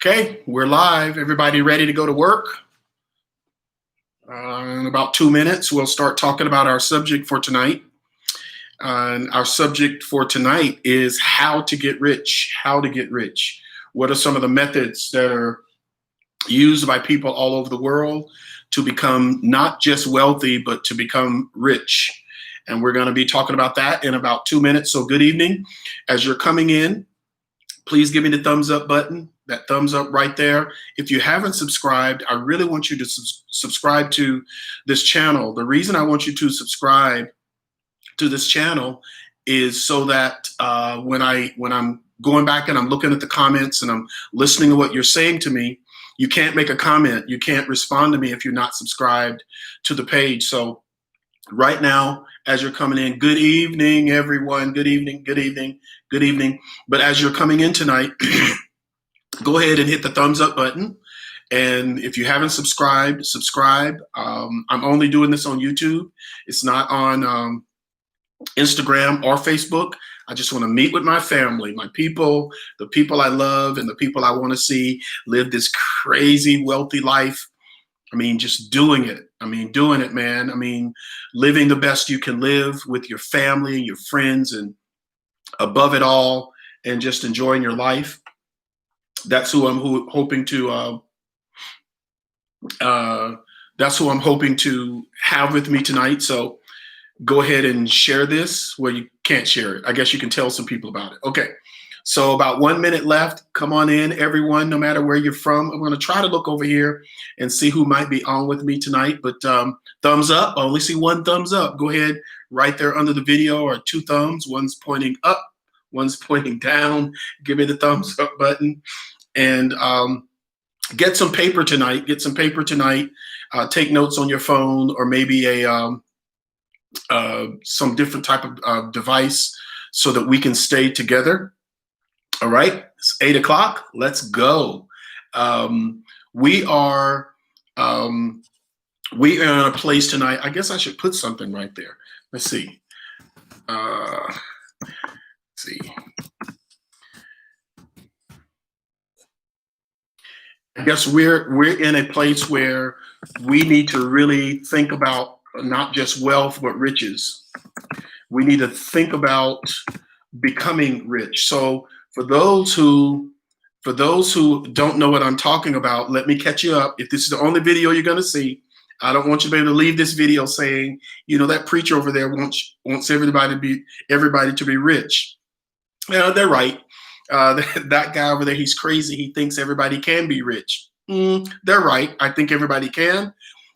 Okay, we're live. Everybody ready to go to work? In about 2 minutes, we'll start talking about our subject for tonight. And our subject for tonight is how to get rich. How to get rich. What are some of the methods that are used by people all over the world to become not just wealthy, but to become rich? And we're going to be talking about that in about 2 minutes. So good evening. As you're coming in, please give me the thumbs up button, that thumbs up right there. If you haven't subscribed, I really want you to subscribe to this channel. The reason I want you to subscribe to this channel is so that when I'm going back and I'm looking at the comments and I'm listening to what you're saying to me, you can't make a comment. You can't respond to me if you're not subscribed to the page. So right now, as you're coming in, good evening, everyone. Good evening, good evening, good evening. But as you're coming in tonight, go ahead and hit the thumbs up button. And if you haven't subscribed, subscribe. I'm only doing this on YouTube. It's not on Instagram or Facebook. I just want to meet with my family, my people, the people I love, and the people I want to see live this crazy, wealthy life. I mean, just doing it. I mean, doing it, man. I mean, living the best you can live with your family and your friends and above it all, and just enjoying your life. That's who I'm hoping to, that's who I'm hoping to have with me tonight. So go ahead and share this. Well, you can't share it. I guess you can tell some people about it. Okay. So about 1 minute left. Come on in, everyone, no matter where you're from. I'm going to try to look over here and see who might be on with me tonight. But thumbs up. I only see one thumbs up. Go ahead right there under the video, or two thumbs. One's pointing up, one's pointing down. Give me the thumbs up button. And get some paper tonight. Get some paper tonight. Take notes on your phone, or maybe some different type of device, so that we can stay together. All right, it's 8 o'clock. Let's go. We are in a place tonight. I guess I should put something right there. Let's see. Let's see. I guess we're in a place where we need to really think about not just wealth, but riches. We need to think about becoming rich. So for those who don't know what I'm talking about, let me catch you up. If this is the only video you're going to see, I don't want you to be able to leave this video saying, you know, that preacher over there wants everybody to be rich. They're right. That guy over there, he's crazy. He thinks everybody can be rich. They're right. I think everybody can,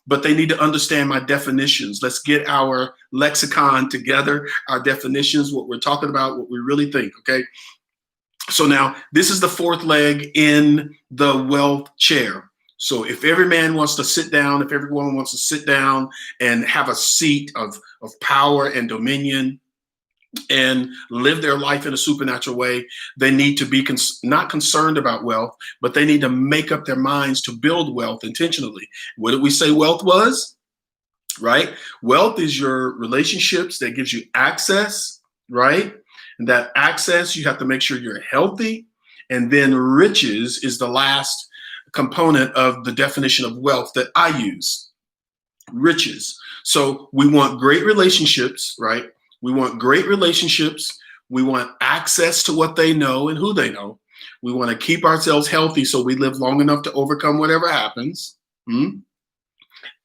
but they need to understand my definitions. Let's get our lexicon together, our definitions, what we're talking about, what we really think, okay? So now this is the fourth leg in the wealth chair. So if every man wants to sit down, if everyone wants to sit down and have a seat of power and dominion and live their life in a supernatural way, they need to be not concerned about wealth, but they need to make up their minds to build wealth intentionally. What did we say wealth was? Right? Wealth is your relationships that gives you access, right? And that access, you have to make sure you're healthy. And then riches is the last component of the definition of wealth that I use. Riches. So we want great relationships, right? We want great relationships. We want access to what they know and who they know. We want to keep ourselves healthy so we live long enough to overcome whatever happens.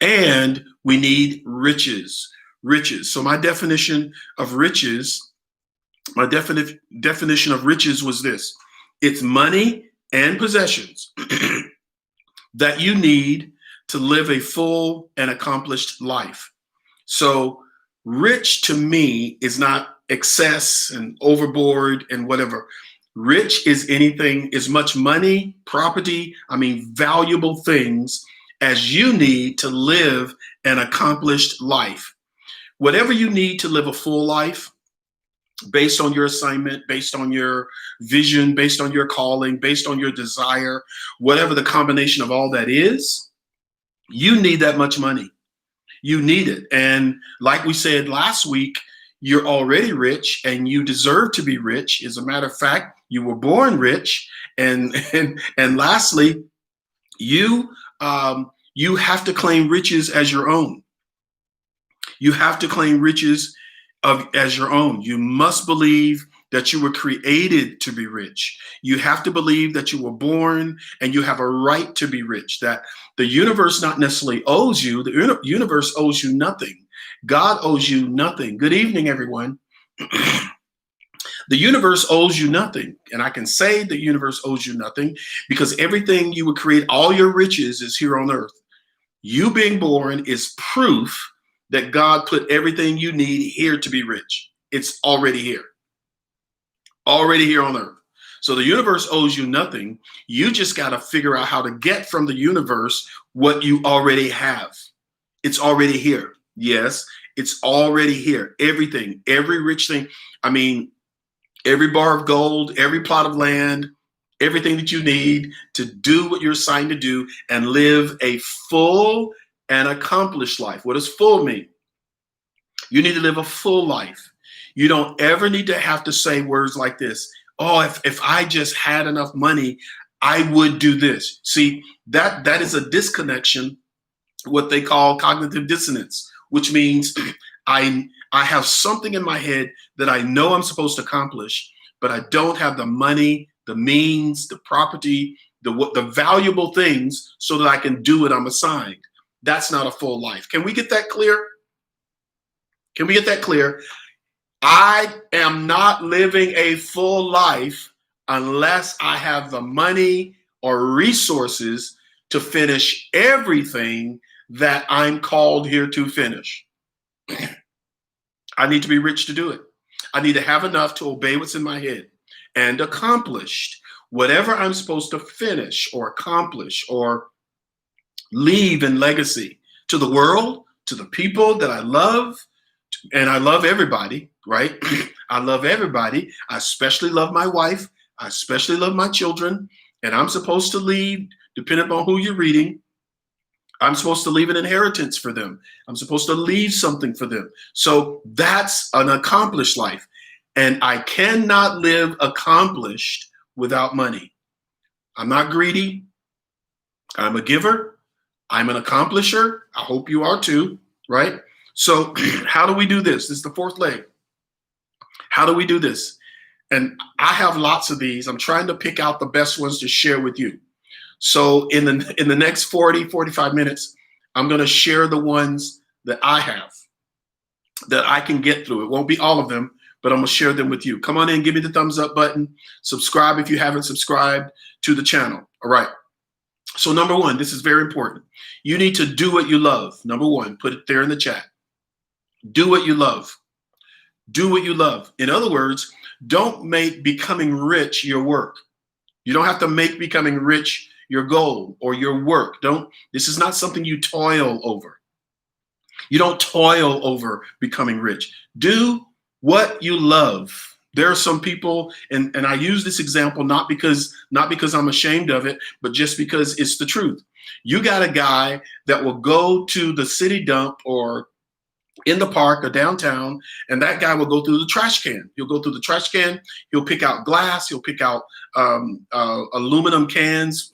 And we need riches. Riches. So my definition of riches, definition of riches was this. It's money and possessions that you need to live a full and accomplished life. So rich to me is not excess and overboard and whatever. Rich is anything, as much money, property, valuable things as you need to live an accomplished life. Whatever you need to live a full life, based on your assignment, based on your vision, based on your calling, based on your desire, whatever the combination of all that is, you need that much money. You need it. And like we said last week, you're already rich and you deserve to be rich. As a matter of fact, you were born rich. And lastly, you you have to claim riches as your own. You have to claim riches as your own. You must believe that you were created to be rich. You have to believe that you were born and you have a right to be rich, that the universe not necessarily owes you, the universe owes you nothing. God owes you nothing. Good evening, everyone. The universe owes you nothing. And I can say the universe owes you nothing because everything you would create, all your riches is here on earth. You being born is proof that God put everything you need here to be rich. It's already here on earth. So the universe owes you nothing. You just got to figure out how to get from the universe what you already have. It's already here. Yes, it's already here. Everything, every rich thing. I mean, every bar of gold, every plot of land, everything that you need to do what you're assigned to do and live a full and accomplished life. What does full mean? You need to live a full life. You don't ever need to have to say words like this. Oh, if I just had enough money, I would do this. See, that is a disconnection, what they call cognitive dissonance, which means I have something in my head that I know I'm supposed to accomplish, but I don't have the money, the means, the property, the valuable things so that I can do what I'm assigned. That's not a full life. Can we get that clear? Can we get that clear? I am not living a full life unless I have the money or resources to finish everything that I'm called here to finish. I need to be rich to do it. I need to have enough to obey what's in my head and accomplished whatever I'm supposed to finish or accomplish or leave in legacy to the world, to the people that I love. And I love everybody, right? I love everybody. I especially love my wife. I especially love my children. And I'm supposed to leave, depending on who you're reading, I'm supposed to leave an inheritance for them. I'm supposed to leave something for them. So that's an accomplished life. And I cannot live accomplished without money. I'm not greedy. I'm a giver. I'm an accomplisher. I hope you are too, right? So how do we do this? This is the fourth leg. How do we do this? And I have lots of these. I'm trying to pick out the best ones to share with you. So in the next 45 minutes, I'm going to share the ones that I have that I can get through. It won't be all of them, but I'm going to share them with you. Come on in, give me the thumbs up button. Subscribe if you haven't subscribed to the channel. All right. So number one, this is very important. You need to do what you love. Number one, put it there in the chat. Do what you love. Do what you love. In other words, don't make becoming rich your work. You don't have to make becoming rich your goal or your work. This is not something you toil over. You don't toil over becoming rich. Do what you love. There are some people, and I use this example not because I'm ashamed of it, but just because it's the truth. You got a guy that will go to the city dump or in the park or downtown, and that guy will go through the trash can. He'll go through the trash can. He'll pick out glass. He'll pick out aluminum cans,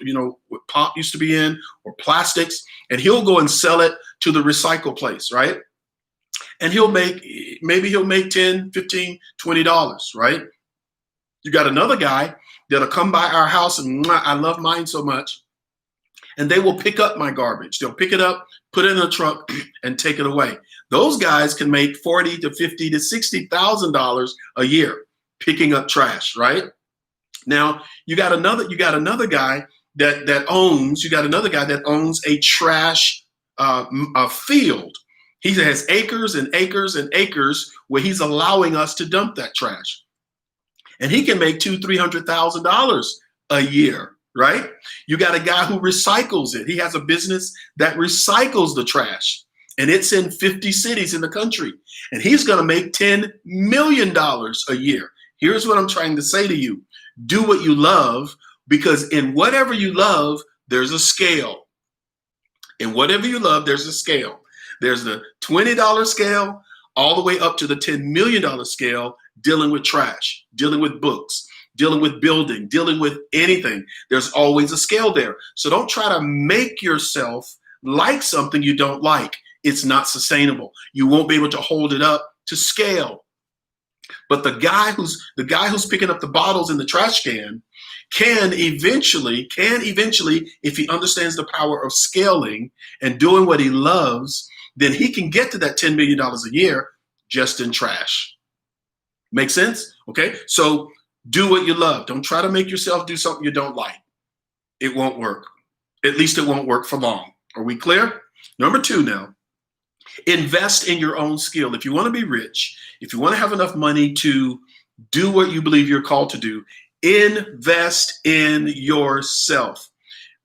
what pop used to be in, or plastics, and he'll go and sell it to the recycle place, right? And maybe he'll make $10, $15, $20, right? You got another guy that'll come by our house, and I love mine so much, and they will pick up my garbage. They'll pick it up, put it in a truck, and take it away. Those guys can make $40,000 to $50,000 to $60,000 a year picking up trash, right? Now you got another guy that owns a trash a field. He has acres and acres and acres where he's allowing us to dump that trash, and he can make $200,000-$300,000 a year. Right? You got a guy who recycles it. He has a business that recycles the trash, and it's in 50 cities in the country, and he's going to make $10 million a year. Here's what I'm trying to say to you. Do what you love, because in whatever you love, there's a scale. In whatever you love, there's a scale. There's the $20 scale all the way up to the $10 million scale, dealing with trash, dealing with books, dealing with building, dealing with anything. There's always a scale there. So don't try to make yourself like something you don't like. It's not sustainable. You won't be able to hold it up to scale. But the guy who's picking up the bottles in the trash can can eventually, if he understands the power of scaling and doing what he loves, then he can get to that $10 million a year just in trash. Make sense? Okay. So do what you love. Don't try to make yourself do something you don't like. It won't work. At least it won't work for long. Are we clear? Number 2 now. Invest in your own skill. If you want to be rich, if you want to have enough money to do what you believe you're called to do, invest in yourself.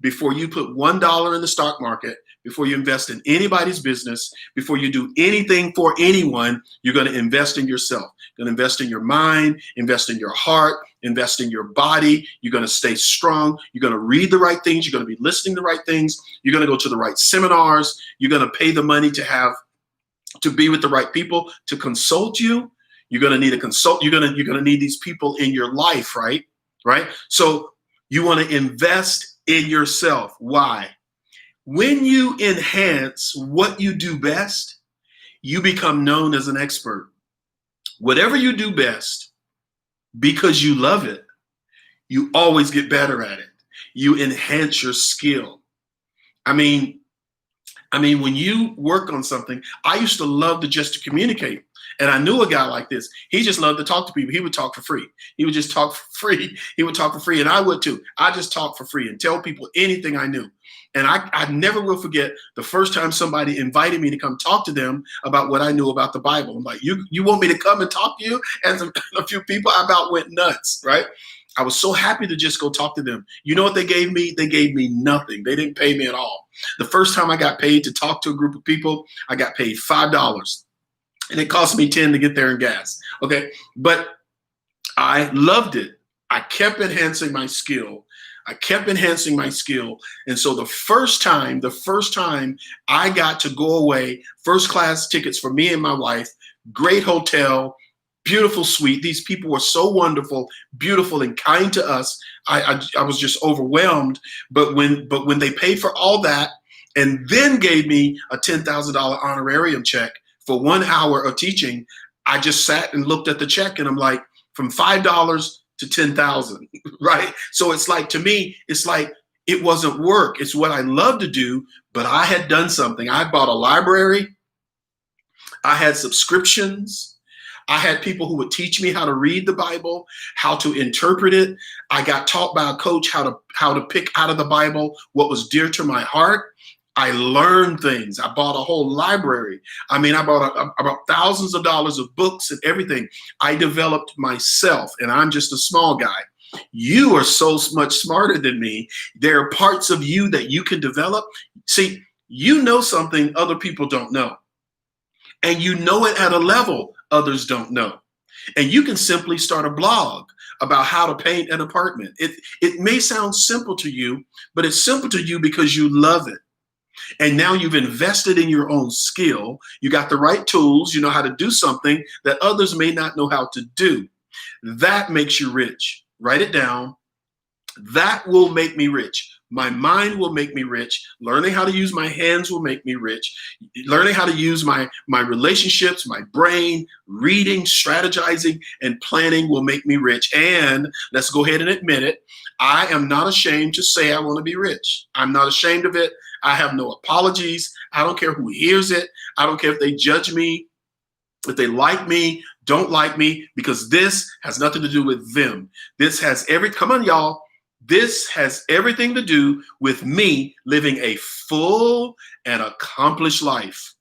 Before you put $1 in the stock market, before you invest in anybody's business, before you do anything for anyone, you're going to invest in yourself. You're going to invest in your mind, invest in your heart, invest in your body. You're going to stay strong. You're going to read the right things. You're going to be listening to the right things. You're going to go to the right seminars. You're going to pay the money to be with the right people to consult you. You're going to need a consult. You're going to need these people in your life, right? Right. So you want to invest in yourself. Why? When you enhance what you do best, you become known as an expert. Whatever you do best, because you love it, you always get better at it. You enhance your skill. I mean, when you work on something, I used to love to communicate. And I knew a guy like this. He just loved to talk to people. He would talk for free. He would just talk for free. He would talk for free. And I would too. I just talk for free and tell people anything I knew. And I never will forget the first time somebody invited me to come talk to them about what I knew about the Bible. I'm like, you want me to come and talk to you? And a few people, I about went nuts, right? I was so happy to just go talk to them. You know what they gave me? They gave me nothing. They didn't pay me at all. The first time I got paid to talk to a group of people, I got paid $5. And it cost me 10 to get there in gas. Okay. But I loved it. I kept enhancing my skill. And so the first time I got to go away, first class tickets for me and my wife, great hotel, beautiful suite. These people were so wonderful, beautiful, and kind to us. I was just overwhelmed. But when they paid for all that and then gave me a $10,000 honorarium check for 1 hour of teaching, I just sat and looked at the check and I'm like, from $5 to 10,000, right? So it's like, to me, it's like, it wasn't work. It's what I love to do, but I had done something. I bought a library. I had subscriptions. I had people who would teach me how to read the Bible, how to interpret it. I got taught by a coach how to pick out of the Bible what was dear to my heart. I learned things. I bought a whole library. I bought about thousands of dollars of books and everything. I developed myself, and I'm just a small guy. You are so much smarter than me. There are parts of you that you can develop. See, you know something other people don't know. And you know it at a level others don't know. And you can simply start a blog about how to paint an apartment. It may sound simple to you, but it's simple to you because you love it. And now you've invested in your own skill. You got the right tools. You know how to do something that others may not know how to do. That makes you rich. Write it down. That will make me rich. My mind will make me rich. Learning how to use my hands will make me rich. Learning how to use my relationships, my brain, reading, strategizing, and planning will make me rich. And let's go ahead and admit it. I am not ashamed to say I want to be rich. I'm not ashamed of it. I have no apologies. I don't care who hears it. I don't care if they judge me, if they like me, don't like me, because this has nothing to do with them. This has come on, y'all. This has everything to do with me living a full and accomplished life.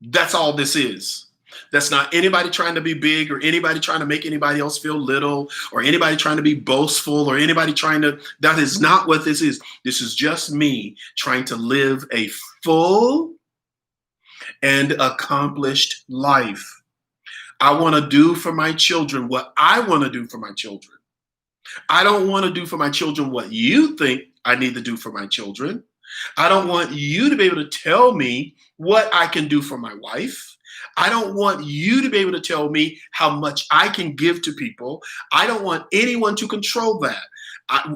That's all this is. That's not anybody trying to be big or anybody trying to make anybody else feel little or anybody trying to be boastful or anybody that is not what this is. This is just me trying to live a full and accomplished life. I want to do for my children what I want to do for my children. I don't want to do for my children what you think I need to do for my children. I don't want you to be able to tell me what I can do for my wife. I don't want you to be able to tell me how much I can give to people. I don't want anyone to control that.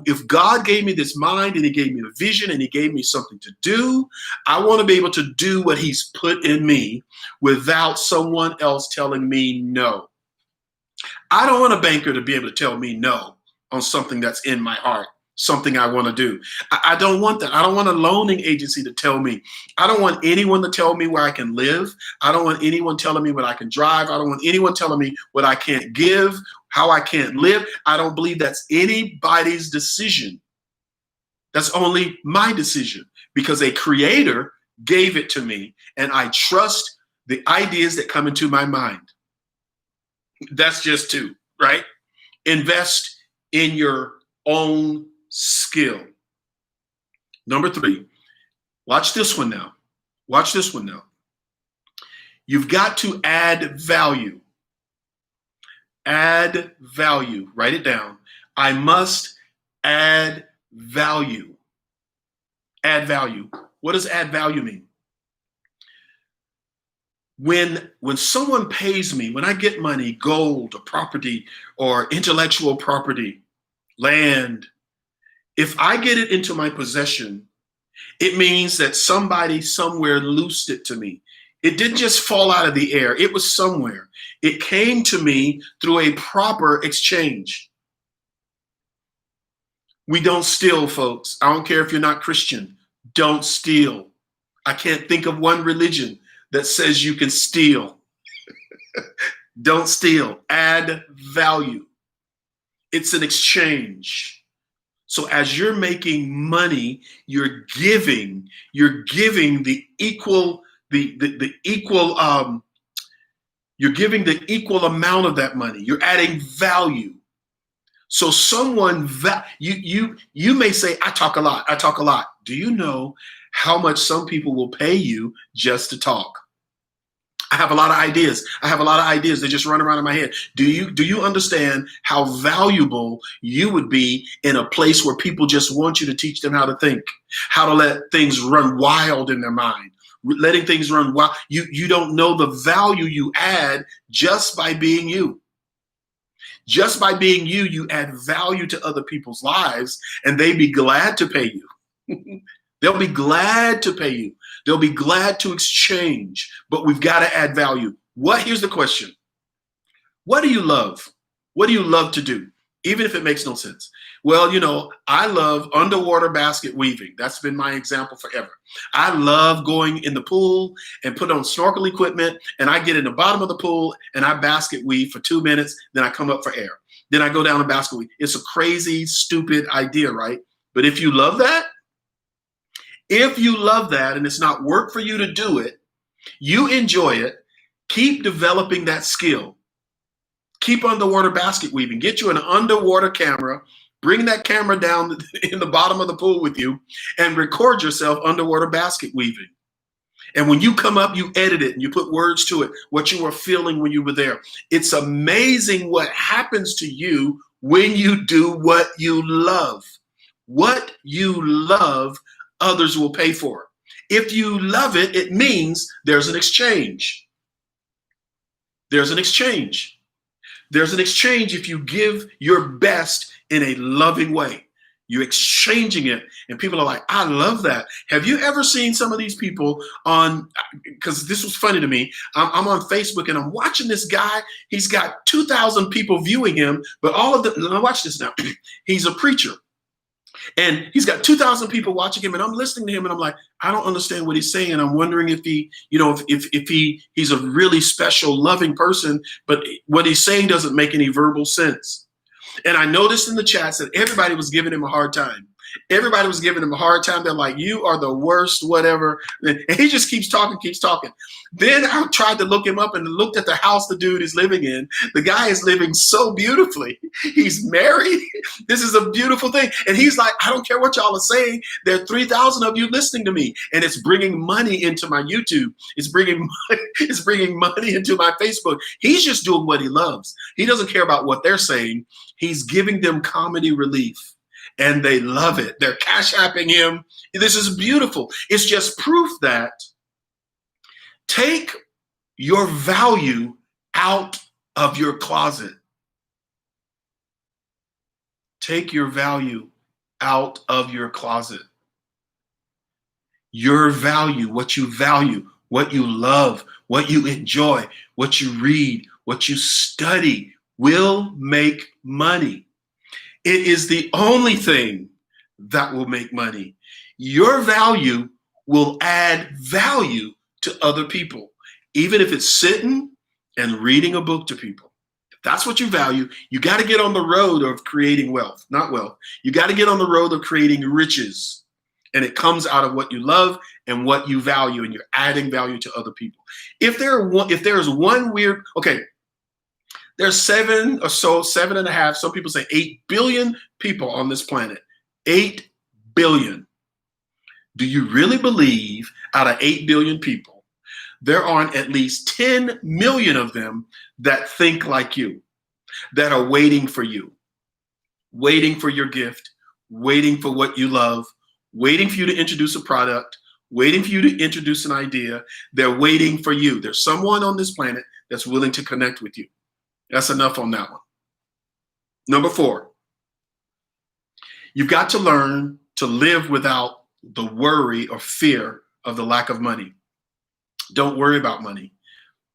If God gave me this mind and he gave me a vision and he gave me something to do, I want to be able to do what he's put in me without someone else telling me no. I don't want a banker to be able to tell me no on something that's in my heart, something I want to do. I don't want that. I don't want a loaning agency to tell me. I don't want anyone to tell me where I can live. I don't want anyone telling me what I can drive. I don't want anyone telling me what I can't give, how I can't live. I don't believe that's anybody's decision. That's only my decision because a creator gave it to me and I trust the ideas that come into my mind. That's just two, right? Invest in your own skill. Number three, watch this one now. Watch this one now. You've got to add value. Add value. Write it down. I must add value. Add value. What does add value mean? When someone pays me, when I get money, gold or property or intellectual property, land, if I get it into my possession, it means that somebody somewhere loosed it to me. It didn't just fall out of the air. It was somewhere. It came to me through a proper exchange. We don't steal, folks. I don't care if you're not Christian. Don't steal. I can't think of one religion that says you can steal. Don't steal. Add value. It's an exchange. So as you're making money, you're giving the equal you're giving the equal amount of that money. You're adding value. So someone you may say, I talk a lot. Do you know how much some people will pay you just to talk? I have a lot of ideas. They just run around in my head. Do you understand how valuable you would be in a place where people just want you to teach them how to think, how to let things run wild in their mind, letting things run wild? You don't know the value you add just by being you. Just by being you, you add value to other people's lives, and they'd be glad to pay you. They'll be glad to pay you. They'll be glad to exchange, but we've got to add value. Here's the question. What do you love? What do you love to do? Even if it makes no sense. Well, I love underwater basket weaving. That's been my example forever. I love going in the pool and put on snorkel equipment, and I get in the bottom of the pool and I basket weave for 2 minutes. Then I come up for air. Then I go down and basket weave. It's a crazy, stupid idea, right? But if you love that, and it's not work for you to do it, you enjoy it, keep developing that skill. Keep underwater basket weaving. Get you an underwater camera. Bring that camera down in the bottom of the pool with you and record yourself underwater basket weaving. And when you come up, you edit it and you put words to it, what you were feeling when you were there. It's amazing what happens to you when you do what you love. What you love, others will pay for. If you love it, it means there's an exchange. There's an exchange. There's an exchange if you give your best in a loving way. You're exchanging it, and people are like, I love that. Have you ever seen some of these people because this was funny to me. I'm on Facebook, and I'm watching this guy. He's got 2,000 people viewing him, but all of them, watch this now. He's a preacher. And he's got 2,000 people watching him, and I'm listening to him, and I'm like, I don't understand what he's saying. I'm wondering if he, he's a really special, loving person, but what he's saying doesn't make any verbal sense. And I noticed in the chats that everybody was giving him a hard time. Everybody was giving him a hard time. They're like, you are the worst, whatever. And he just keeps talking. Then I tried to look him up and looked at the house the dude is living in. The guy is living so beautifully. He's married. This is a beautiful thing. And he's like, I don't care what y'all are saying. There are 3,000 of you listening to me. And it's bringing money into my YouTube. It's bringing money into my Facebook. He's just doing what he loves. He doesn't care about what they're saying. He's giving them comedy relief. and they love it. They're cash apping him. This is beautiful. It's just proof that take your value out of your closet. Take your value out of your closet. Your value, what you love, what you enjoy, what you read, what you study will make money. It is the only thing that will make money. Your value will add value to other people, even if it's sitting and reading a book to people. If that's what you value, you got to get on the road of creating wealth, not wealth. You got to get on the road of creating riches. And it comes out of what you love and what you value, and you're adding value to other people. If there's one weird, okay, there's 7.5, some people say 8 billion people on this planet. 8 billion. Do you really believe out of 8 billion people, there aren't at least 10 million of them that think like you, that are waiting for you, waiting for your gift, waiting for what you love, waiting for you to introduce a product, waiting for you to introduce an idea. They're waiting for you. There's someone on this planet that's willing to connect with you. That's enough on that one. Number 4, you've got to learn to live without the worry or fear of the lack of money. Don't worry about money.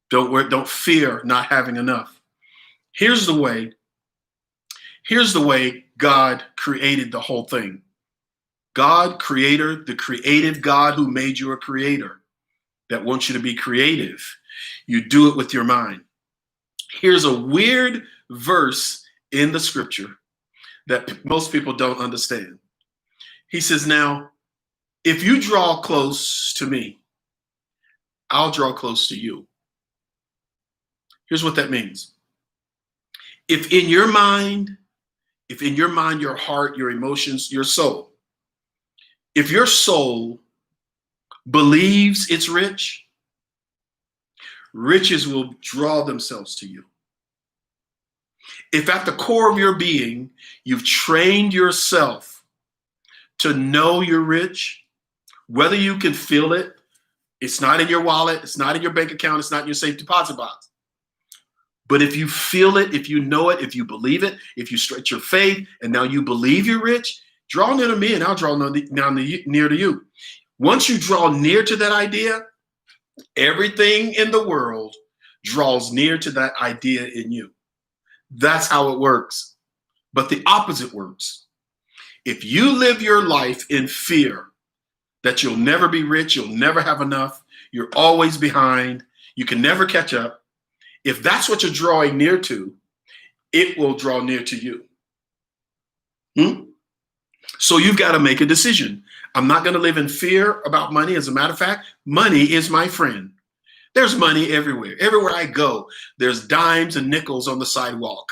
Don't fear not having enough. Here's the way God created the whole thing. God, creator, the creative God who made you a creator that wants you to be creative. You do it with your mind. Here's a weird verse in the scripture that most people don't understand. He says, now, if you draw close to me, I'll draw close to you. Here's what that means. If in your mind, your heart, your emotions, your soul, if your soul believes it's rich, riches will draw themselves to you. If at the core of your being, you've trained yourself to know you're rich, whether you can feel it, it's not in your wallet, it's not in your bank account, it's not in your safe deposit box. But if you feel it, if you know it, if you believe it, if you stretch your faith and now you believe you're rich, draw near to me and I'll draw near to you. Once you draw near to that idea, everything in the world draws near to that idea in you. That's how it works. But the opposite works. If you live your life in fear that you'll never be rich, you'll never have enough, you're always behind, you can never catch up, if that's what you're drawing near to, it will draw near to you. So you've got to make a decision. I'm not going to live in fear about money. As a matter of fact, money is my friend. There's money everywhere. Everywhere I go, there's dimes and nickels on the sidewalk.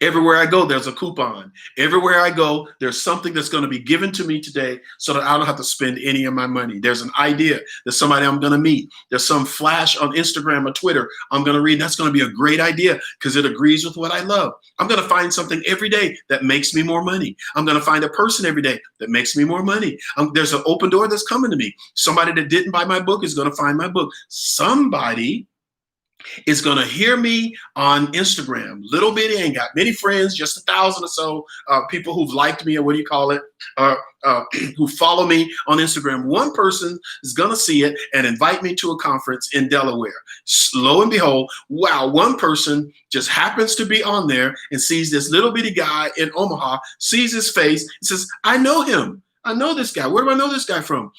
Everywhere I go, there's a coupon. Everywhere I go, there's something that's going to be given to me today so that I don't have to spend any of my money. There's an idea. There's somebody I'm going to meet. There's some flash on Instagram or Twitter I'm going to read. That's going to be a great idea because it agrees with what I love. I'm going to find something every day that makes me more money. I'm going to find a person every day that makes me more money. There's an open door that's coming to me. Somebody that didn't buy my book is going to find my book. Somebody is going to hear me on Instagram. Little bitty, ain't got many friends, just 1,000 or so people who've liked me, or what do you call it, who follow me on Instagram. One person is going to see it and invite me to a conference in Delaware. Lo and behold, wow, one person just happens to be on there and sees this little bitty guy in Omaha, sees his face, and says, I know him. I know this guy. Where do I know this guy from?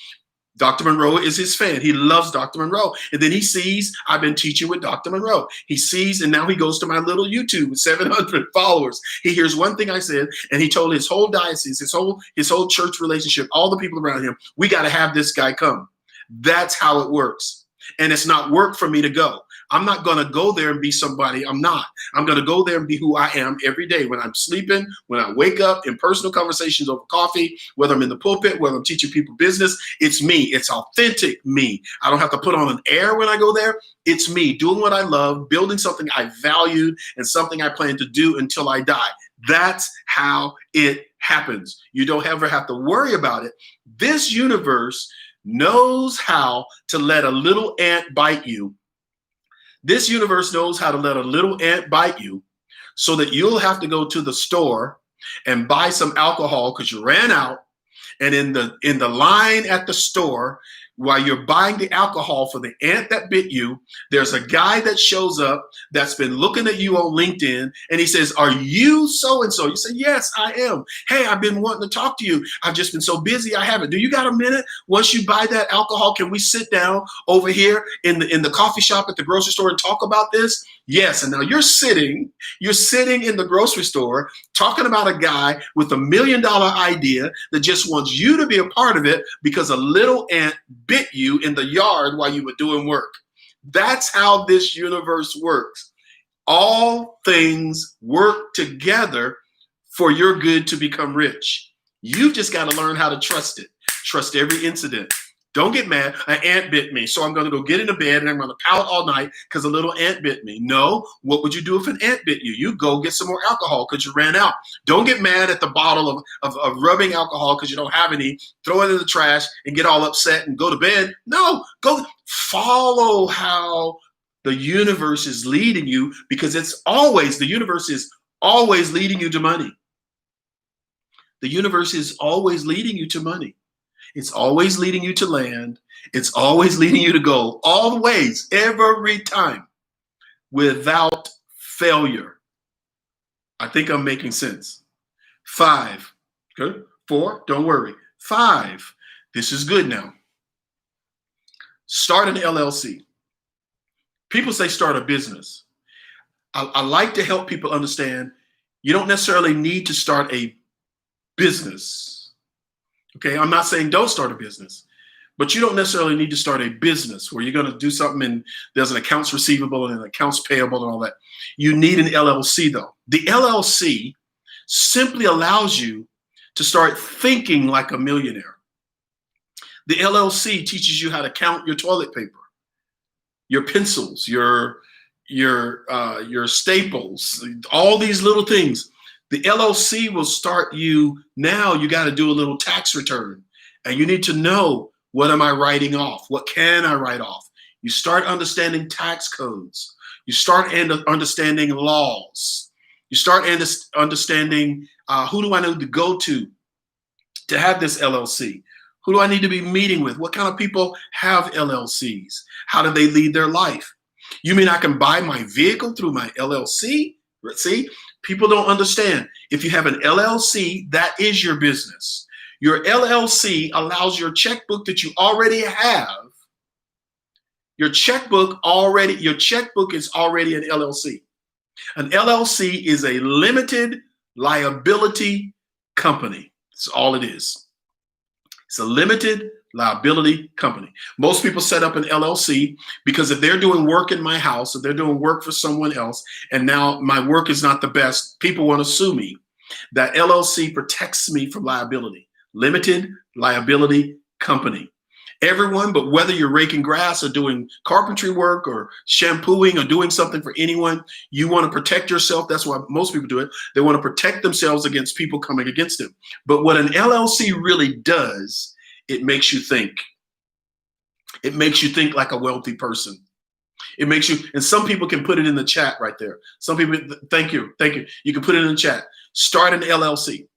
Dr. Monroe is his fan. He loves Dr. Monroe. And then he sees I've been teaching with Dr. Monroe. He sees, and now he goes to my little YouTube with 700 followers. He hears one thing I said, and he told his whole diocese, his whole church relationship, all the people around him, we got to have this guy come. That's how it works. And it's not work for me to go. I'm not going to go there and be somebody I'm not. I'm going to go there and be who I am every day. When I'm sleeping, when I wake up, in personal conversations over coffee, whether I'm in the pulpit, whether I'm teaching people business, it's me. It's authentic me. I don't have to put on an air when I go there. It's me doing what I love, building something I valued and something I plan to do until I die. That's how it happens. You don't ever have to worry about it. This universe knows how to let a little ant bite you. This universe knows how to let a little ant bite you so that you'll have to go to the store and buy some alcohol because you ran out. And in the line at the store, while you're buying the alcohol for the ant that bit you, there's a guy that shows up that's been looking at you on LinkedIn, and he says, "Are you so-and-so?" You say, "Yes, I am. Hey, I've been wanting to talk to you. I've just been so busy. I haven't. Do you got a minute? Once you buy that alcohol, can we sit down over here in the coffee shop at the grocery store and talk about this?" Yes. And now you're sitting in the grocery store talking about a guy with $1 million idea that just wants you to be a part of it because a little ant bit you in the yard while you were doing work. That's how this universe works. All things work together for your good to become rich. You've just got to learn how to trust it. Trust every incident. Don't get mad. An ant bit me, so I'm going to go get into bed and I'm going to pout all night because a little ant bit me. No, what would you do if an ant bit you? You go get some more alcohol because you ran out. Don't get mad at the bottle of rubbing alcohol because you don't have any. Throw it in the trash and get all upset and go to bed. No, go follow how the universe is leading you, because the universe is always leading you to money. The universe is always leading you to money. It's always leading you to land. It's always leading you to gold. Always, every time, without failure. I think I'm making sense. 5. Good. 4. Don't worry. 5. This is good now. Start an LLC. People say start a business. I like to help people understand you don't necessarily need to start a business. Okay, I'm not saying don't start a business, but you don't necessarily need to start a business where you're going to do something and there's an accounts receivable and an accounts payable and all that. You need an LLC though. The LLC simply allows you to start thinking like a millionaire. The LLC teaches you how to count your toilet paper, your pencils, your staples, all these little things. The LLC will start you. Now you got to do a little tax return and you need to know, what am I writing off? What can I write off? You start understanding tax codes. You start understanding laws. You start understanding who do I need to go to have this LLC? Who do I need to be meeting with? What kind of people have LLCs? How do they lead their life? You mean I can buy my vehicle through my LLC? See? People don't understand. If you have an LLC, that is your business. Your LLC allows your checkbook that you already have. Your checkbook is already an LLC. An LLC is a limited liability company. That's all it is. It's a limited liability company. Most people set up an LLC because if they're doing work in my house, if they're doing work for someone else, and now my work is not the best, people want to sue me. That LLC protects me from liability. Limited liability company. Everyone, but whether you're raking grass or doing carpentry work or shampooing or doing something for anyone, you want to protect yourself. That's why most people do it. They want to protect themselves against people coming against them. But what an LLC really does, it makes you think. It makes you think like a wealthy person. It makes you, and some people can put it in the chat right there. Some people, thank you. You can put it in the chat. Start an LLC.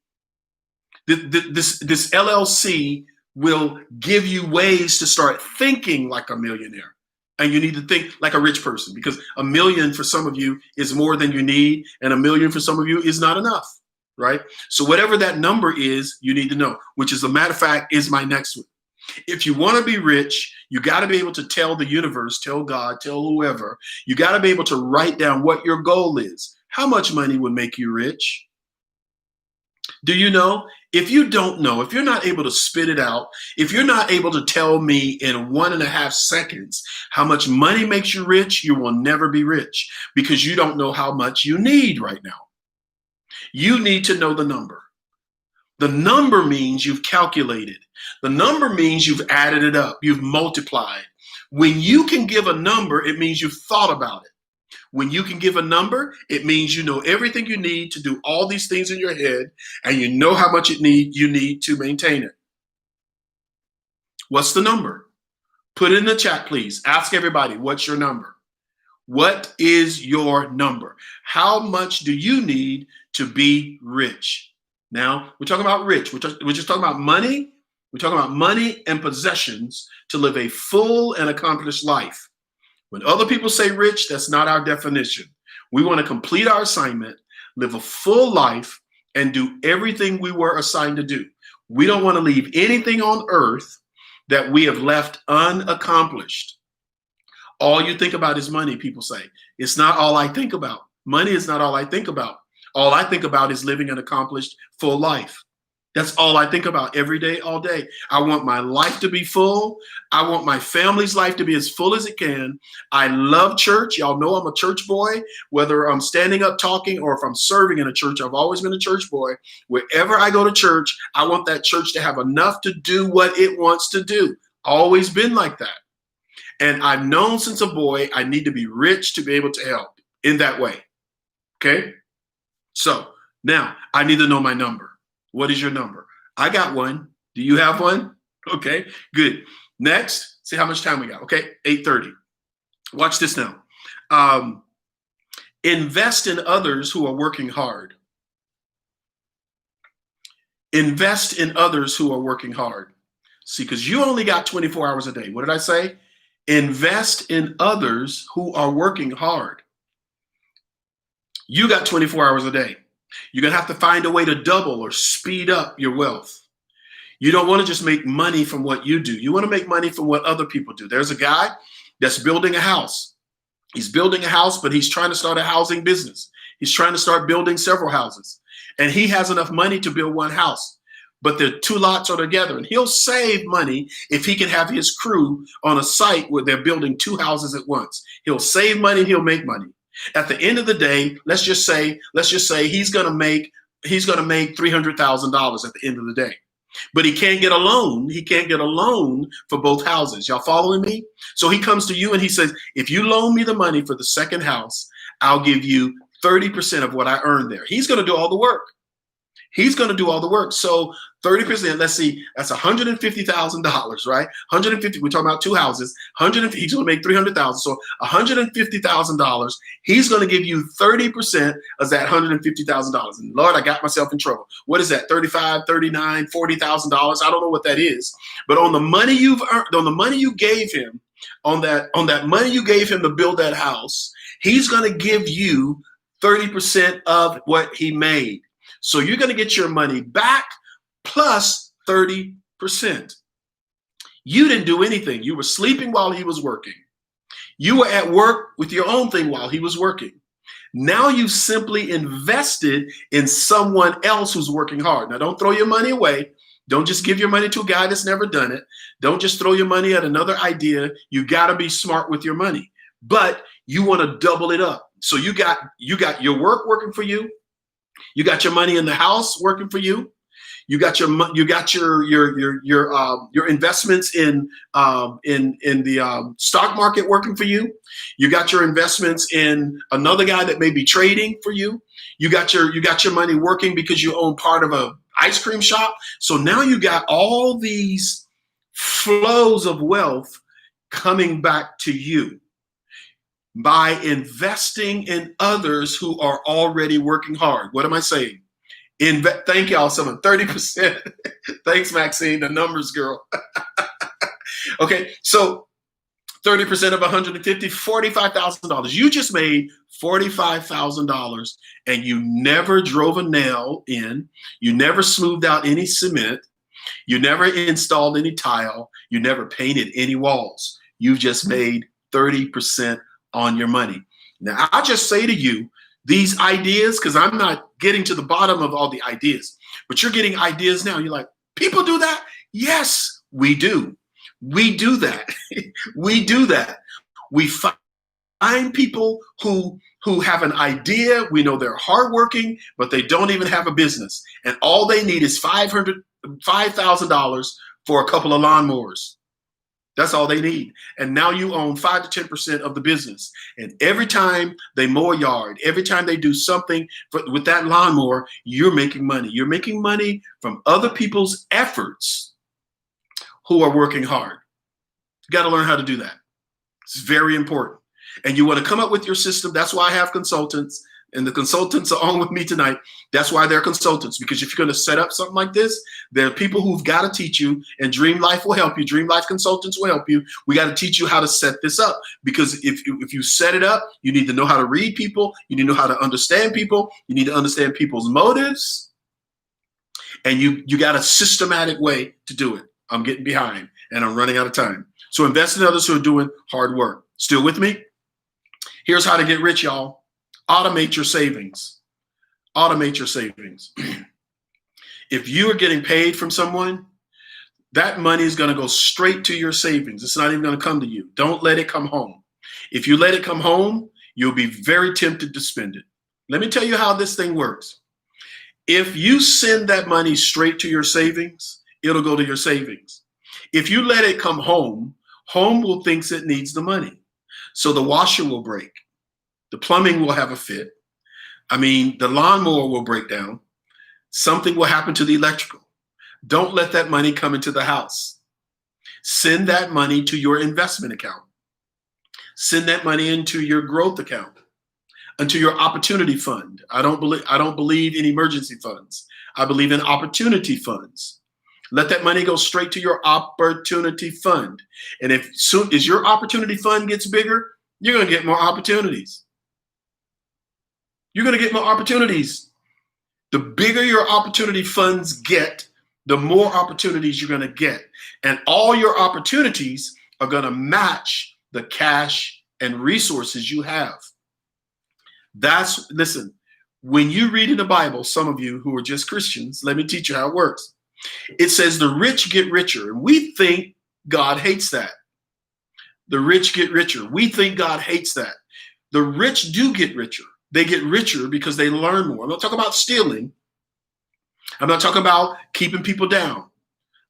This LLC will give you ways to start thinking like a millionaire. And you need to think like a rich person, because $1 million for some of you is more than you need, and $1 million for some of you is not enough, right? So whatever that number is, you need to know, which as a matter of fact is my next one. If you want to be rich, you got to be able to tell the universe, tell God, tell whoever, you got to be able to write down what your goal is. How much money would make you rich? Do you know? If you don't know, if you're not able to spit it out, if you're not able to tell me in 1.5 seconds how much money makes you rich, you will never be rich, because you don't know how much you need right now. You need to know the number. The number means you've calculated. The number means you've added it up. You've multiplied. When you can give a number, it means you've thought about it. When you can give a number, it means you know everything you need to do all these things in your head, and you know how much you need to maintain it. What's the number? Put it in the chat, please. Ask everybody, what's your number? What is your number? How much do you need to be rich? Now, we're talking about rich. We're just talking about money. We're talking about money and possessions to live a full and accomplished life. When other people say rich, that's not our definition. We want to complete our assignment, live a full life, and do everything we were assigned to do. We don't want to leave anything on earth that we have left unaccomplished. All you think about is money, people say. It's not all I think about. Money is not all I think about. All I think about is living an accomplished, full life. That's all I think about every day, all day. I want my life to be full. I want my family's life to be as full as it can. I love church. Y'all know I'm a church boy. Whether I'm standing up talking or if I'm serving in a church, I've always been a church boy. Wherever I go to church, I want that church to have enough to do what it wants to do. Always been like that. And I've known since a boy, I need to be rich to be able to help in that way. Okay? So now I need to know my number. What is your number? I got one. Do you have one? Okay, good. Next, see how much time we got. Okay, 8:30. Watch this now. Invest in others who are working hard. Invest in others who are working hard. See, because you only got 24 hours a day. What did I say? Invest in others who are working hard. You got 24 hours a day. You're going to have to find a way to double or speed up your wealth. You don't want to just make money from what you do. You want to make money from what other people do. There's a guy that's building a house. He's building a house, but he's trying to start a housing business. He's trying to start building several houses. And he has enough money to build one house. But the two lots are together. And he'll save money if he can have his crew on a site where they're building two houses at once. He'll save money and he'll make money. At the end of the day, let's just say he's going to make $300,000 at the end of the day. But he can't get a loan. He can't get a loan for both houses. Y'all following me? So he comes to you and he says, if you loan me the money for the second house, I'll give you 30% of what I earned there. He's going to do all the work. He's going to do all the work. So 30%, let's see, that's $150,000, right? 150, we're talking about two houses. 150, he's going to make 300,000. So $150,000, he's going to give you 30% of that $150,000. And Lord, I got myself in trouble. What is that? $35,000, $39,000, $40,000. I don't know what that is. But on the money you've earned, on the money you gave him, on that money you gave him to build that house, he's going to give you 30% of what he made. So you're going to get your money back plus 30%. You didn't do anything. You were sleeping while he was working. You were at work with your own thing while he was working. Now you've simply invested in someone else who's working hard. Now don't throw your money away. Don't just give your money to a guy that's never done it. Don't just throw your money at another idea. You got to be smart with your money. But you want to double it up. So you got your work working for you. You got your money in the house working for you. You got your investments in the stock market working for you. You got your investments in another guy that may be trading for you. You got your money working because you own part of a ice cream shop. So now you got all these flows of wealth coming back to you by investing in others who are already working hard. What am I saying? Thank y'all, someone, 30%. Thanks, Maxine, the numbers girl. Okay, so 30% of 150, $45,000. You just made $45,000 and you never drove a nail in. You never smoothed out any cement. You never installed any tile. You never painted any walls. You just made 30% on your money. Now, I just say to you, these ideas, because I'm not getting to the bottom of all the ideas, but you're getting ideas now. You're like, people do that? Yes, we do. We do that. We do that. We find people who have an idea. We know they're hardworking, but they don't even have a business. And all they need is $5,000 for a couple of lawnmowers. That's all they need. And now you own 5 to 10% of the business. And every time they mow a yard, every time they do something with that lawnmower, you're making money. You're making money from other people's efforts who are working hard. You got to learn how to do that. It's very important. And you want to come up with your system. That's why I have consultants. And the consultants are on with me tonight. That's why they're consultants, because if you're going to set up something like this, there are people who've got to teach you, and Dream Life will help you. Dream Life consultants will help you. We got to teach you how to set this up, because if you set it up, you need to know how to read people. You need to know how to understand people. You need to understand people's motives. And you got a systematic way to do it. I'm getting behind and I'm running out of time. So invest in others who are doing hard work. Still with me? Here's how to get rich, y'all. Automate your savings. Automate your savings. If you are getting paid from someone, that money is going to go straight to your savings. It's not even going to come to you. Don't let it come home. If you let it come home, you'll be very tempted to spend it. Let me tell you how this thing works. If you send that money straight to your savings, it'll go to your savings. If you let it come home, home will think it needs the money. So the washer will break. The plumbing will have a fit. The lawnmower will break down. Something will happen to the electrical. Don't let that money come into the house. Send that money to your investment account. Send that money into your growth account, into your opportunity fund. I don't believe in emergency funds. I believe in opportunity funds. Let that money go straight to your opportunity fund. And if soon as your opportunity fund gets bigger, you're going to get more opportunities. You're going to get more opportunities. The bigger your opportunity funds get, the more opportunities you're going to get. And all your opportunities are going to match the cash and resources you have. Listen, when you read in the Bible, some of you who are just Christians, let me teach you how it works. It says the rich get richer. And we think God hates that. The rich get richer. We think God hates that. The rich do get richer. They get richer because they learn more. I'm not talking about stealing. I'm not talking about keeping people down.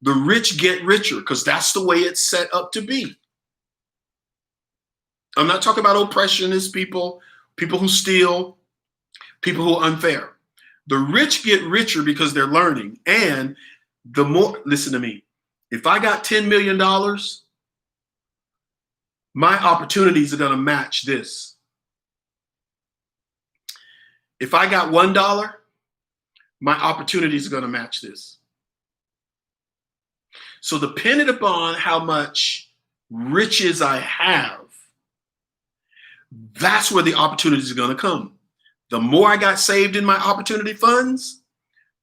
The rich get richer because that's the way it's set up to be. I'm not talking about oppressionist people, people who steal, people who are unfair. The rich get richer because they're learning. And the more, listen to me, if I got $10 million, my opportunities are going to match this. If I got $1, my opportunities are going to match this. So depending upon how much riches I have, that's where the opportunities are going to come. The more I got saved in my opportunity funds,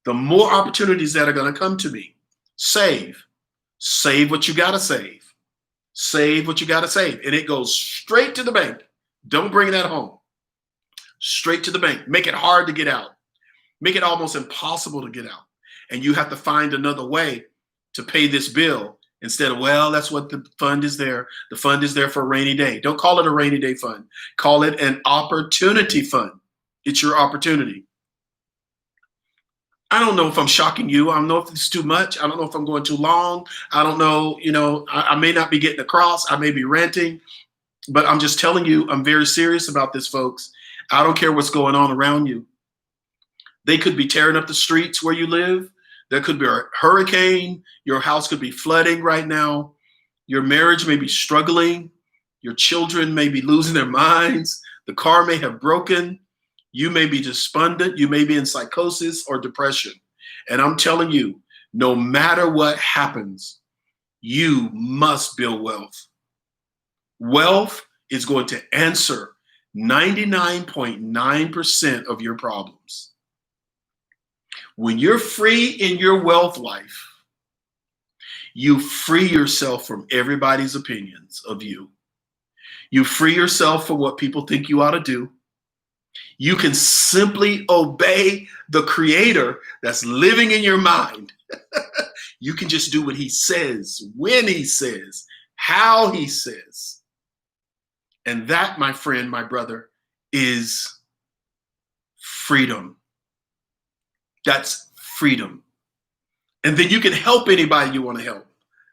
the more opportunities that are going to come to me. Save. Save what you got to save. Save what you got to save. And it goes straight to the bank. Don't bring that home. Straight to the bank. Make it hard to get out. Make it almost impossible to get out. And you have to find another way to pay this bill instead of, well, that's what the fund is there. The fund is there for a rainy day. Don't call it a rainy day fund. Call it an opportunity fund. It's your opportunity. I don't know if I'm shocking you. I don't know if it's too much. I don't know if I'm going too long. I don't know, I may not be getting across. I may be ranting, but I'm just telling you, I'm very serious about this, folks. I don't care what's going on around you. They could be tearing up the streets where you live. There could be a hurricane. Your house could be flooding right now. Your marriage may be struggling. Your children may be losing their minds. The car may have broken. You may be despondent. You may be in psychosis or depression. And I'm telling you, no matter what happens, you must build wealth. Wealth is going to answer 99.9% of your problems. When you're free in your wealth life, you free yourself from everybody's opinions of you. You free yourself from what people think you ought to do. You can simply obey the creator that's living in your mind. You can just do what he says, when he says, how he says. And that, my friend, my brother, is freedom. That's freedom. And then you can help anybody you want to help.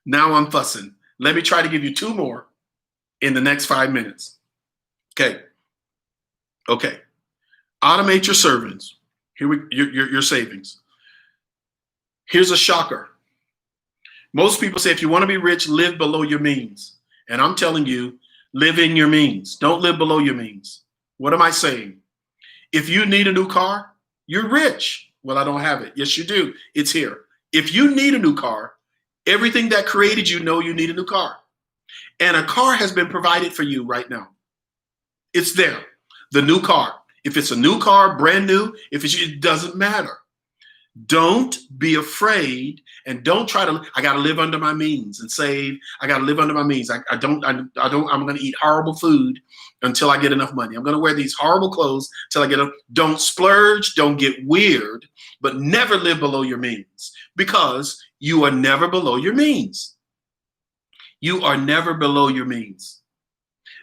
Now I'm fussing. Let me try to give you two more in the next 5 minutes. Okay. Okay. Automate your savings. Your savings. Here's a shocker. Most people say if you want to be rich, live below your means. And I'm telling you, live in your means. Don't live below your means. What am I saying? If you need a new car, you're rich. Well, I don't have it. Yes, you do. It's here. If you need a new car, everything that created you know you need a new car. And a car has been provided for you right now. It's there. The new car. If it's a new car, brand new, it doesn't matter. Don't be afraid and don't try to, I got to live under my means and save. I got to live under my means. I'm going to eat horrible food until I get enough money. I'm going to wear these horrible clothes till I get enough. Don't splurge. Don't get weird, but never live below your means because you are never below your means. You are never below your means.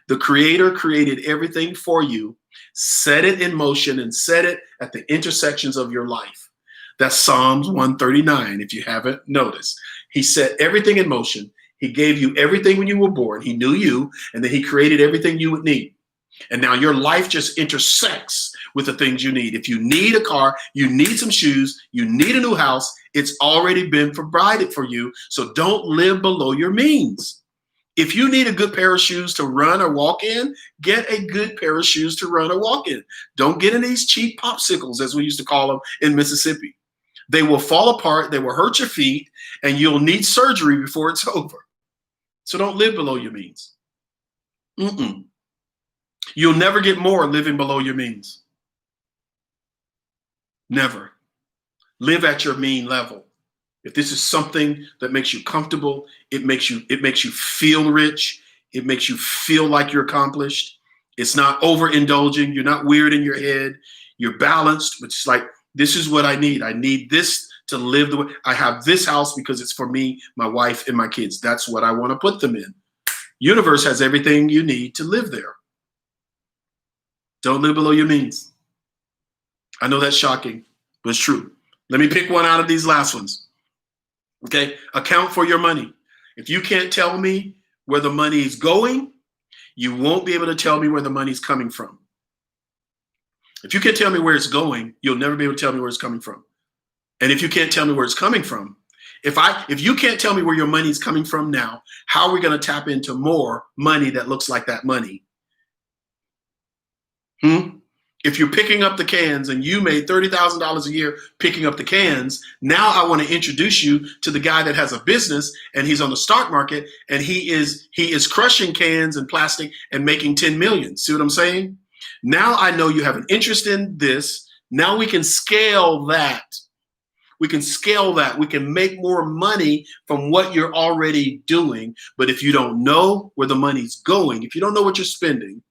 The Creator created everything for you, set it in motion and set it at the intersections of your life. That's Psalms 139, if you haven't noticed. He set everything in motion. He gave you everything when you were born. He knew you, and then he created everything you would need. And now your life just intersects with the things you need. If you need a car, you need some shoes, you need a new house, it's already been provided for you. So don't live below your means. If you need a good pair of shoes to run or walk in, get a good pair of shoes to run or walk in. Don't get in these cheap popsicles, as we used to call them in Mississippi. They will fall apart, they will hurt your feet, and you'll need surgery before it's over. So don't live below your means. You'll never get more living below your means. Never. Live at your mean level. If this is something that makes you comfortable, it makes you feel rich, it makes you feel like you're accomplished. It's not overindulging, you're not weird in your head, you're balanced, but it's like, this is what I need. I need this to live the way I have this house because it's for me, my wife, and my kids. That's what I want to put them in. Universe has everything you need to live there. Don't live below your means. I know that's shocking, but it's true. Let me pick one out of these last ones. Okay, account for your money. If you can't tell me where the money is going, you won't be able to tell me where the money's coming from. If you can't tell me where it's going, you'll never be able to tell me where it's coming from. And if you can't tell me where it's coming from, if you can't tell me where your money's coming from now, how are we going to tap into more money that looks like that money? If you're picking up the cans and you made $30,000 a year picking up the cans, now I want to introduce you to the guy that has a business and he's on the stock market and he is crushing cans and plastic and making 10 million. See what I'm saying? Now I know you have an interest in this. Now we can scale that. We can scale that. We can make more money from what you're already doing. But if you don't know where the money's going, if you don't know what you're spending,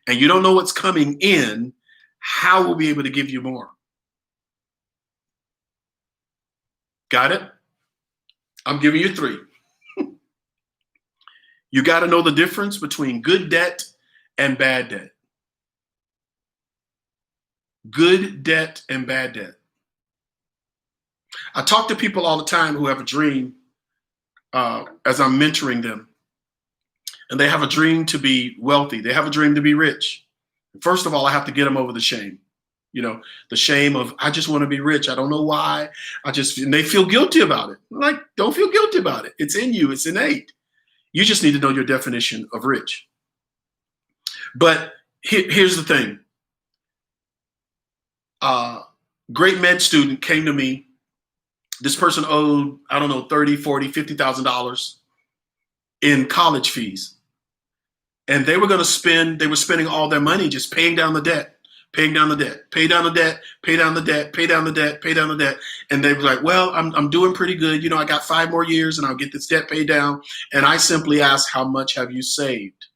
and you don't know what's coming in, how will we be able to give you more? Got it? I'm giving you 3. You got to know the difference between good debt and bad debt. Good debt and bad debt. I talk to people all the time who have a dream as I'm mentoring them. And they have a dream to be wealthy. They have a dream to be rich. First of all, I have to get them over the shame. You know, the shame of, I just want to be rich. I don't know why. And they feel guilty about it. I'm like, don't feel guilty about it. It's in you. It's innate. You just need to know your definition of rich. But here's the thing. Great med student came to me. This person owed, I don't know, $30,000, $40,000, $50,000 in college fees. And they were spending all their money just paying down the debt, paying down the debt, pay down the debt, pay down the debt, pay down the debt, pay down the debt. And they were like, well, I'm doing pretty good. You know, I got 5 more years and I'll get this debt paid down. And I simply asked, how much have you saved?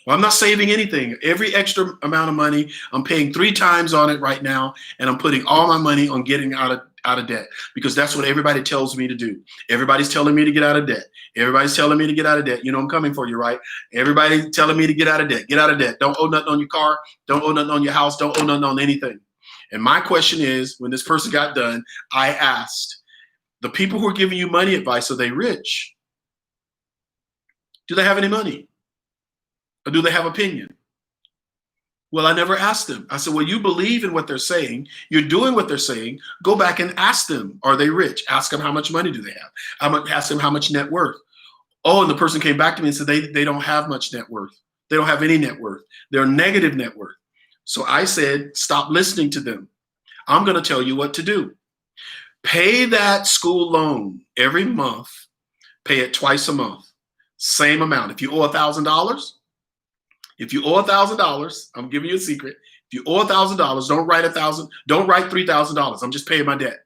Well, I'm not saving anything. Every extra amount of money, I'm paying 3 times on it right now. And I'm putting all my money on getting out of debt because that's what everybody tells me to do. Everybody's telling me to get out of debt. Everybody's telling me to get out of debt. You know, I'm coming for you, right? Everybody's telling me to get out of debt. Get out of debt. Don't owe nothing on your car. Don't owe nothing on your house. Don't owe nothing on anything. And my question is, when this person got done, I asked, The people who are giving you money advice, are they rich? Do they have any money? Or do they have opinion? Well, I never asked them. I said, well, you believe in what they're saying. You're doing what they're saying. Go back and ask them, are they rich? Ask them how much money do they have? Ask them how much net worth. Oh, and the person came back to me and said they don't have much net worth. They don't have any net worth. They're negative net worth. So I said, stop listening to them. I'm going to tell you what to do. Pay that school loan every month. Pay it twice a month. Same amount. If you owe $1,000, I'm giving you a secret. If you owe $1,000, don't write $1,000. Don't write $3,000. I'm just paying my debt.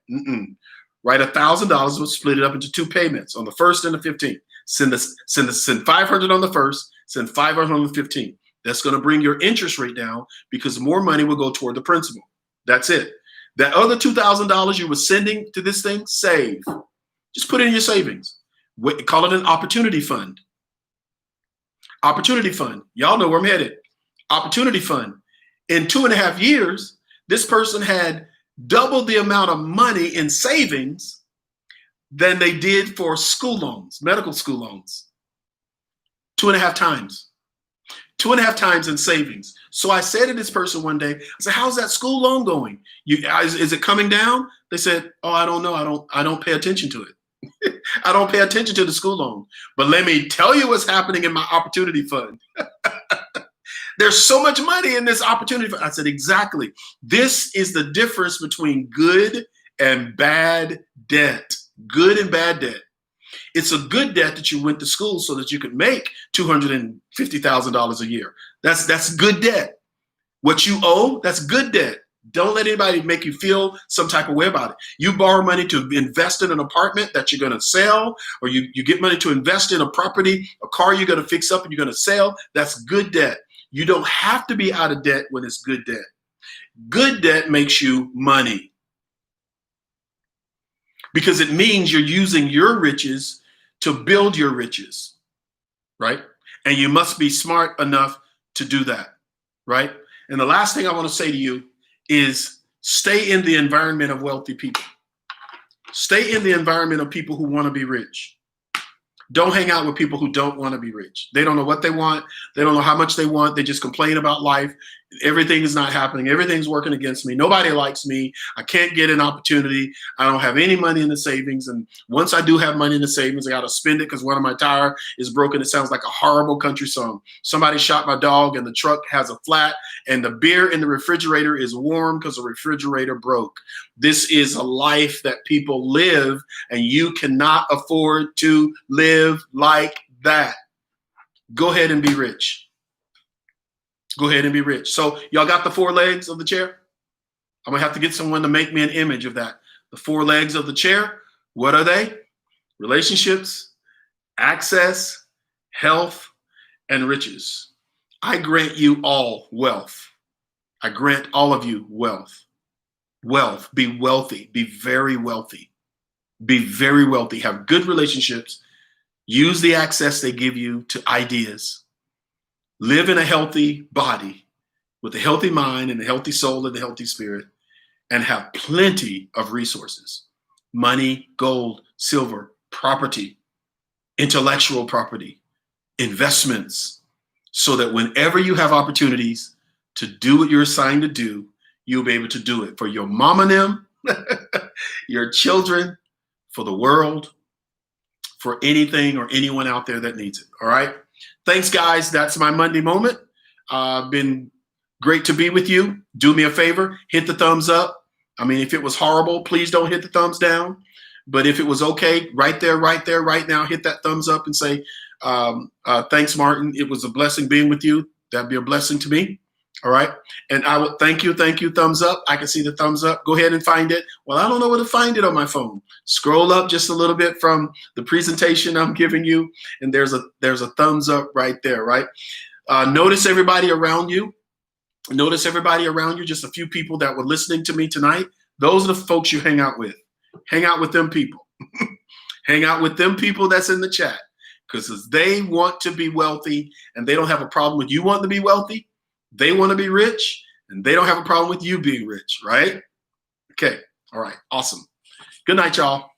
Write $1,000. We'll split it up into 2 payments on the 1st and the 15th. Send 500 on the 1st. Send 500 on the 15th. That's going to bring your interest rate down because more money will go toward the principal. That's it. That other $2,000 you were sending to this thing, save. Just put it in your savings. Call it an opportunity fund. Opportunity fund. Y'all know where I'm headed. Opportunity fund. In 2.5 years, this person had double the amount of money in savings than they did for school loans, medical school loans. 2.5 times. 2.5 times in savings. So I said to this person one day, I said, how's that school loan going? Is it coming down? They said, oh, I don't know. I don't pay attention to it. I don't pay attention to the school loan. But let me tell you what's happening in my opportunity fund. There's so much money in this opportunity fund. I said, exactly. This is the difference between good and bad debt. Good and bad debt. It's a good debt that you went to school so that you could make $250,000 a year. That's good debt. What you owe, that's good debt. Don't let anybody make you feel some type of way about it. You borrow money to invest in an apartment that you're going to sell, or you get money to invest in a property, a car you're going to fix up and you're going to sell. That's good debt. You don't have to be out of debt when it's good debt. Good debt makes you money because it means you're using your riches to build your riches, right? And you must be smart enough to do that, right? And the last thing I want to say to you is stay in the environment of wealthy people. Stay in the environment of people who want to be rich. Don't hang out with people who don't want to be rich. They don't know what they want. They don't know how much they want. They just complain about life. Everything is not happening. Everything's working against me. Nobody likes me. I can't get an opportunity. I don't have any money in the savings. And once I do have money in the savings, I got to spend it because one of my tires is broken. It sounds like a horrible country song. Somebody shot my dog and the truck has a flat and the beer in the refrigerator is warm because the refrigerator broke. This is a life that people live, and you cannot afford to live like that. Go ahead and be rich. Go ahead and be rich. So y'all got the 4 legs of the chair? I'm going to have to get someone to make me an image of that. The 4 legs of the chair, what are they? Relationships, access, health, and riches. I grant you all wealth. I grant all of you wealth. Wealth. Be wealthy. Be very wealthy. Be very wealthy. Have good relationships. Use the access they give you to ideas. Live in a healthy body with a healthy mind and a healthy soul and a healthy spirit, and have plenty of resources. Money, gold, silver, property, intellectual property, investments, so that whenever you have opportunities to do what you're assigned to do, you'll be able to do it for your mom and them, your children, for the world, for anything or anyone out there that needs it. All right. Thanks, guys. That's my Monday moment. Been great to be with you. Do me a favor, hit the thumbs up. I mean, if it was horrible, please don't hit the thumbs down. But if it was okay, right there, right now, hit that thumbs up and say, thanks, Martin. It was a blessing being with you. That'd be a blessing to me. All right. And I would thank you. Thumbs up. I can see the thumbs up. Go ahead and find it. Well, I don't know where to find it on my phone. Scroll up just a little bit from the presentation I'm giving you. And there's a thumbs up right there. Right. Notice everybody around you. Notice everybody around you. Just a few people that were listening to me tonight. Those are the folks you hang out with. Hang out with them people. Hang out with them people that's in the chat, because they want to be wealthy and they don't have a problem with you wanting to be wealthy. They want to be rich and they don't have a problem with you being rich, right? Okay. All right. Awesome. Good night, y'all.